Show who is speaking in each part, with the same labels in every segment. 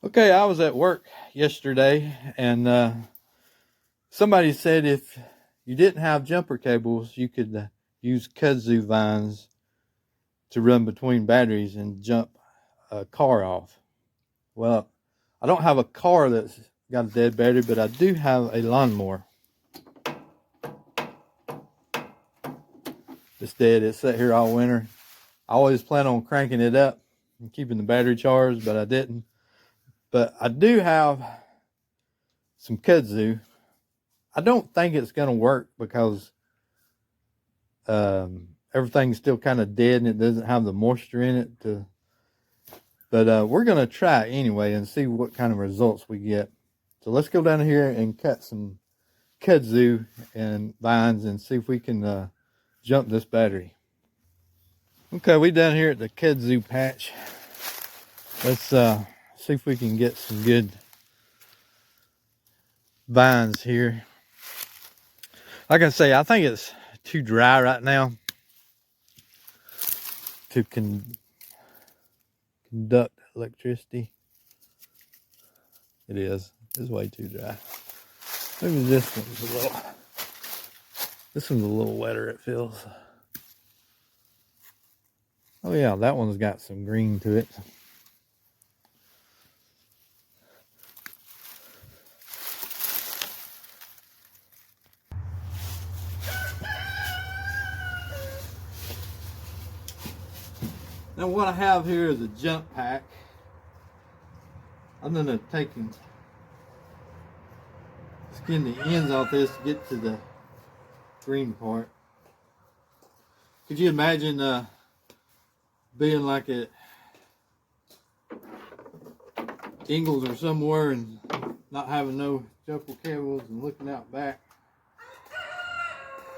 Speaker 1: Okay, I was at work yesterday and somebody said if you didn't have jumper cables, you could use kudzu vines to run between batteries and jump a car off. Well, I don't have a car that's got a dead battery, but I do have a lawnmower. It's dead. It's sat here all winter. I always plan on cranking it up and keeping the battery charged, but I didn't. But I do have some kudzu. I don't think it's going to work because everything's still kind of dead and it doesn't have the moisture in it. But we're going to try it anyway and see what kind of results we get. So let's go down here and cut some kudzu and vines and see if we can jump this battery. Okay, we down here at the kudzu patch. Let's see if we can get some good vines here. Like I say, I think it's too dry right now to conduct electricity. It is. It's way too dry. Maybe this one's a little wetter, it feels. Oh yeah, that one's got some green to it. Now what I have here is a jump pack. I'm gonna skin the ends off this to get to the green part. Could you imagine being like at Ingles or somewhere and not having no jumper cables and looking out back,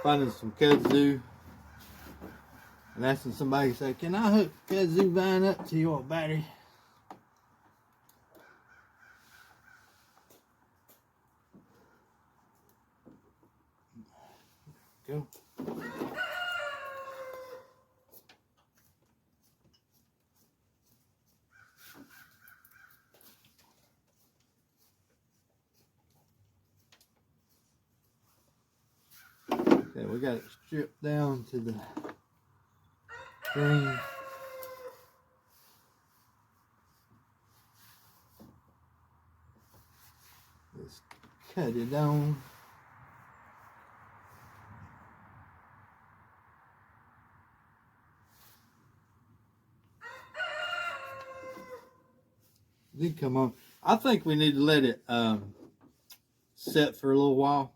Speaker 1: finding some kudzu and asking somebody to say, "Can I hook kudzu vine up to your battery?" Go. Okay, we got it stripped down to the green. Let's cut it down. Did come on. I think we need to let it set for a little while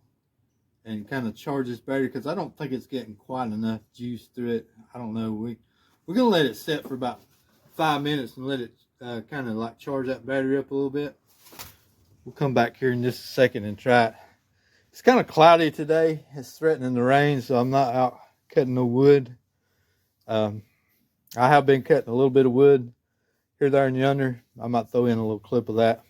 Speaker 1: and kind of charge this battery because I don't think it's getting quite enough juice through it. I don't know. We're gonna let it set for about 5 minutes and let it kind of like charge that battery up a little bit. We'll come back here in just a second and try it. It's kind of cloudy today. It's threatening to rain, so I'm not out cutting no wood. I have been cutting a little bit of wood here, there, and yonder. I might throw in a little clip of that.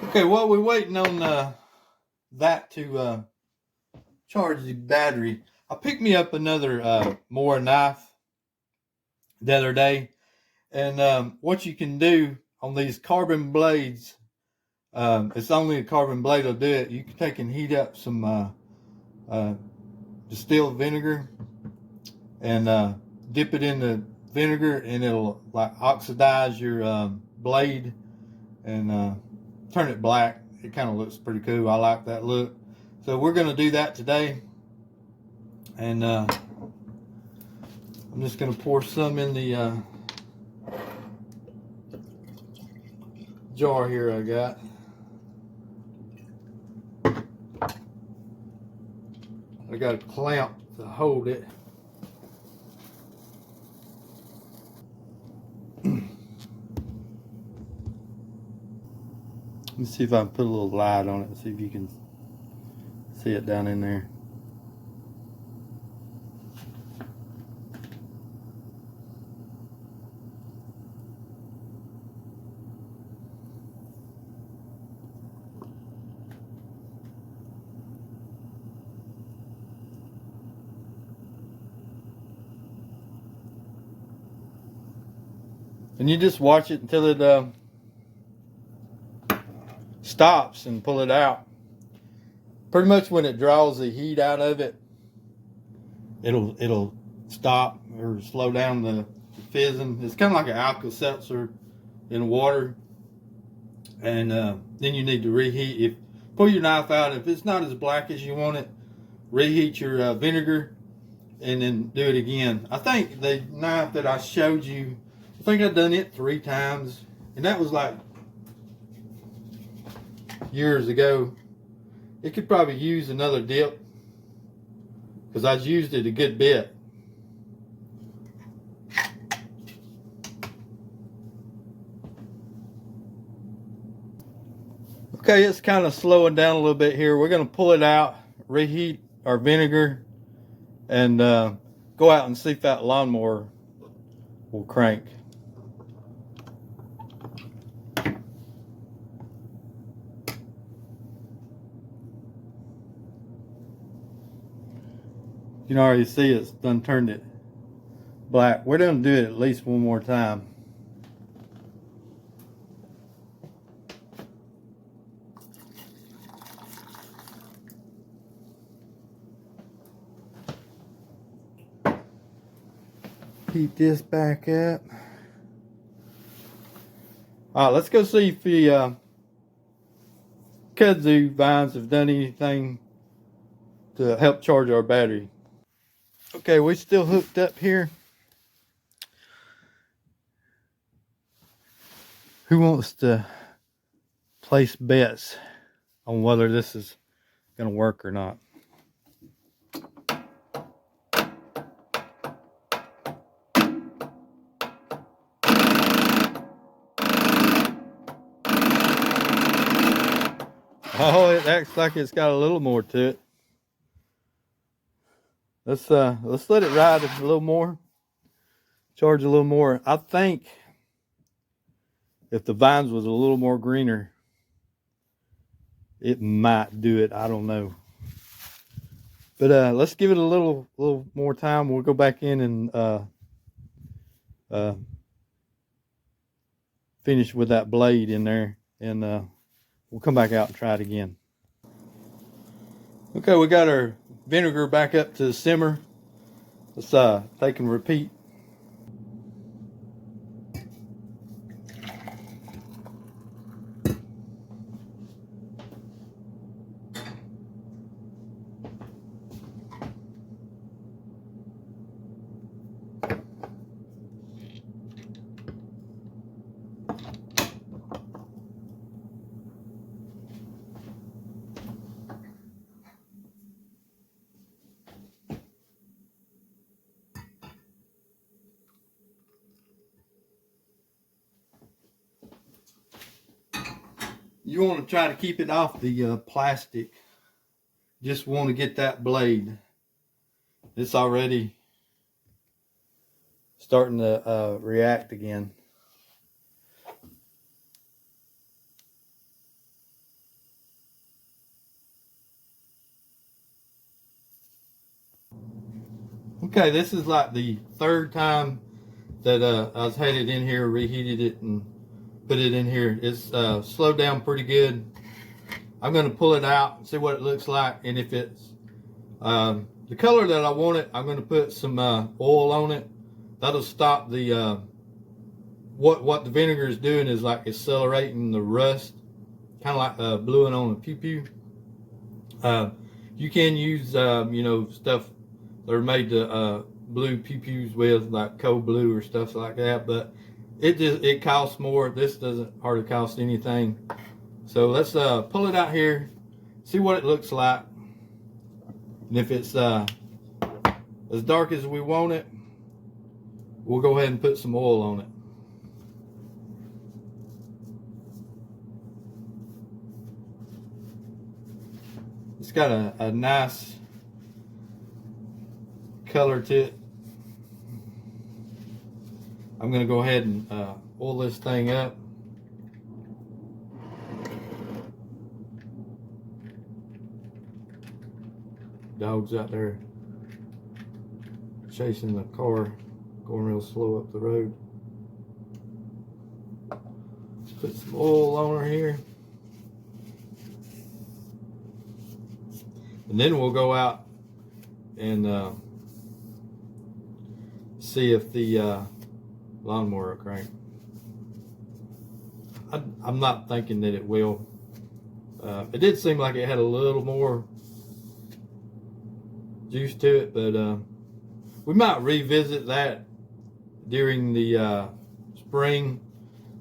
Speaker 1: Okay, while we're waiting on that to charge the battery, I picked me up another Mora knife the other day, and what you can do on these carbon blades, it's only a carbon blade will do it. You can take and heat up some distilled vinegar and dip it in the vinegar, and it'll like oxidize your blade and turn it black. It kind of looks pretty cool. I like that look. So we're going to do that today. And I'm just going to pour some in the jar here I got. I got a clamp to hold it. Let me see if I can put a little light on it and see if you can see it down in there. And you just watch it until it stops and pull it out. Pretty much when it draws the heat out of it, it'll stop or slow down the fizzing. It's kind of like an Alka-Seltzer in water. And then you need to reheat. Pull your knife out. If it's not as black as you want it, reheat your vinegar and then do it again. I think the knife that I showed you, I think I've done it 3 times, and that was like years ago. It could probably use another dip because I've used it a good bit. Okay, it's kind of slowing down a little bit here. We're going to pull it out, reheat our vinegar, and go out and see if that lawnmower will crank. You can already see it's done turned it black. We're going to do it at least one more time. Heat this back up. All right, let's go see if the kudzu vines have done anything to help charge our battery. Okay, we're still hooked up here. Who wants to place bets on whether this is going to work or not? Oh, it acts like it's got a little more to it. Let's let it ride a little more. Charge a little more. I think if the vines was a little more greener, it might do it. I don't know. But let's give it a little more time. We'll go back in and finish with that blade in there, and we'll come back out and try it again. Okay, we got our vinegar back up to simmer. Let's take and repeat. You want to try to keep it off the plastic. Just want to get that blade. It's already starting to react again. Okay, this is like the 3rd time that I was had it in here, reheated it, and put it in here. It's slowed down pretty good. I'm going to pull it out and see what it looks like, and if it's the color that I want it, I'm going to put some oil on it. That'll stop the what the vinegar is doing is like accelerating the rust, kind of like bluing on a pew pew. You can use you know, stuff that are made to blue pew pews with, like cold blue or stuff like that, but it costs more. This doesn't hardly cost anything. So let's pull it out here, see what it looks like, and if it's as dark as we want it, we'll go ahead and put some oil on it. It's got a nice color to it. I'm going to go ahead and oil this thing up. Dogs out there chasing the car, going real slow up the road. Put some oil on her here. And then we'll go out and see if the lawnmower will crank. I'm not thinking that it will. It did seem like it had a little more juice to it, but we might revisit that during the spring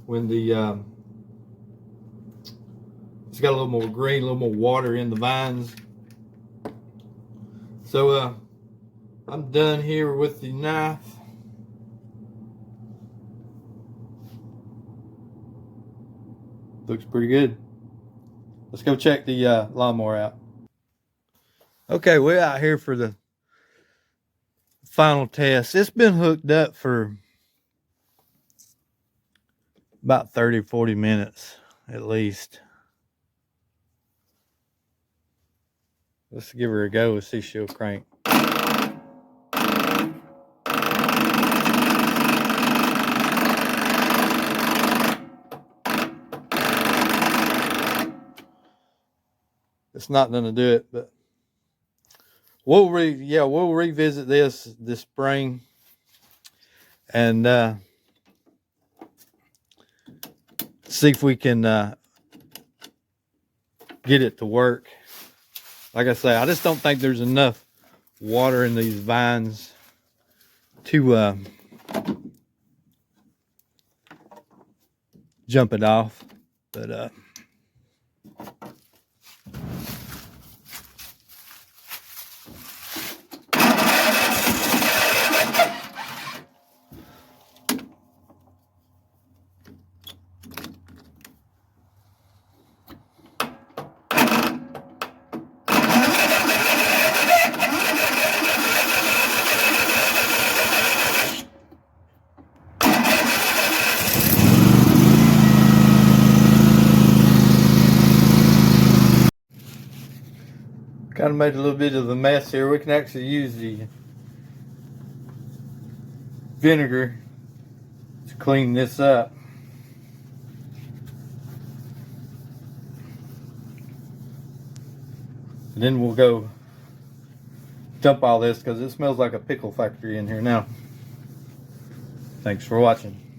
Speaker 1: when the it's got a little more green, a little more water in the vines. So I'm done here with the knife. Looks pretty good. Let's go check the lawnmower out. Okay, we're out here for the final test. It's been hooked up for about 30-40 minutes at least. Let's give her a go and see if she'll crank. It's not gonna do it, but we'll revisit this spring and see if we can get it to work. Like I say, I just don't think there's enough water in these vines to jump it off, but kind of made a little bit of a mess here. We can actually use the vinegar to clean this up. And then we'll go dump all this because it smells like a pickle factory in here now. Thanks for watching.